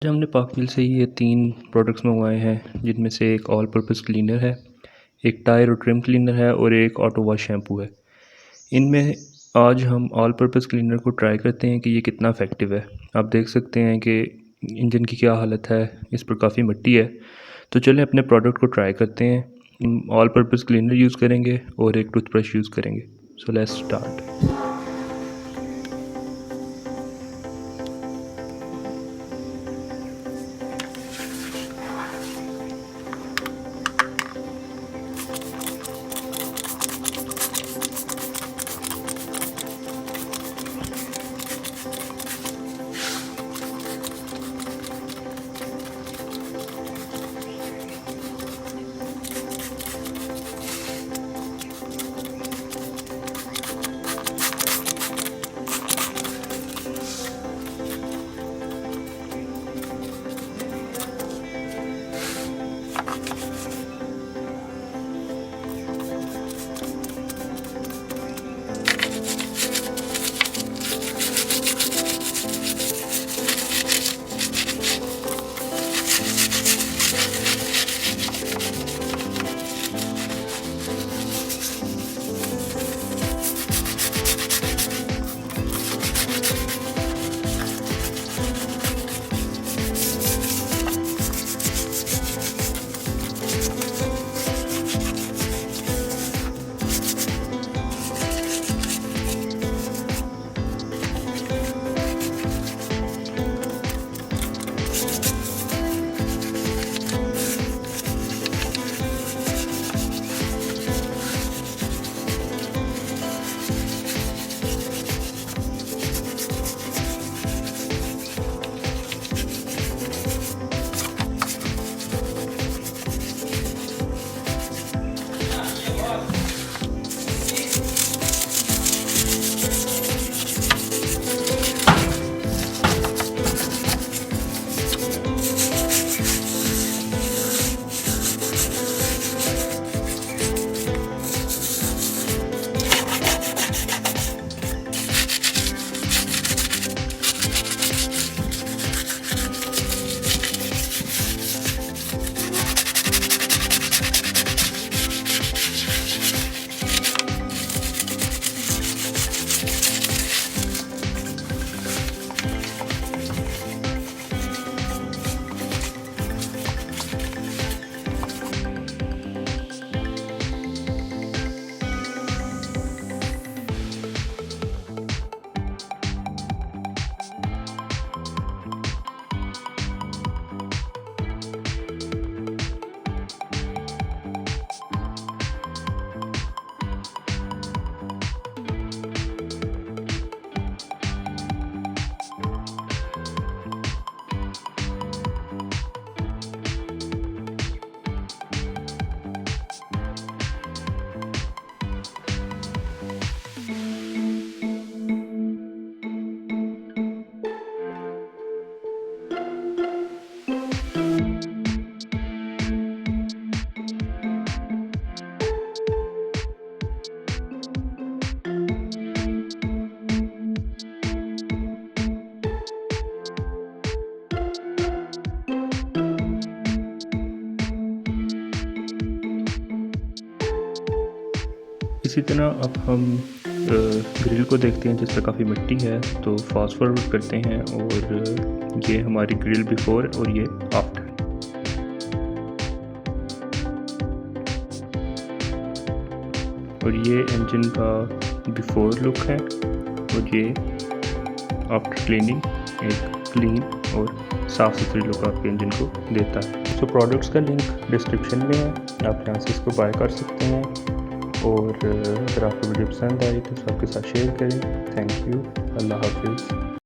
आज हमने पाकमिल से ये 3 प्रोडक्ट्स मंगवाए हैं, जिनमें से एक ऑल पर्पज़ क्लीनर है, एक टायर और ट्रिम क्लीनर है और एक ऑटो वॉश शैम्पू है। इनमें आज हम ऑल पर्पज़ क्लीनर को ट्राई करते हैं कि ये कितना इफ़ेक्टिव है। आप देख सकते हैं कि इंजन की क्या हालत है, इस पर काफ़ी मिट्टी है। तो चलें अपने प्रोडक्ट को ट्राई करते हैं। हम ऑल पर्पज़ क्लीनर यूज़ करेंगे और एक टूथब्रश यूज़ करेंगे। So let's start. इसी तरह अब हम ग्रिल को देखते हैं, जिस पर काफ़ी मिट्टी है। तो फास्ट फॉरवर्ड करते हैं और ये हमारी ग्रिल बिफोर और ये आफ्टर। और ये इंजन का बिफोर लुक है और ये आफ्टर क्लीनिंग एक क्लीन और साफ़ सुथरी लुक आपके इंजन को देता है। तो प्रोडक्ट्स का लिंक डिस्क्रिप्शन में है, आप यहाँ से इसको बाय कर सकते हैं। और अगर आपको वीडियो पसंद आई तो सबके साथ शेयर करें। Thank you. अल्लाह हाफिज़।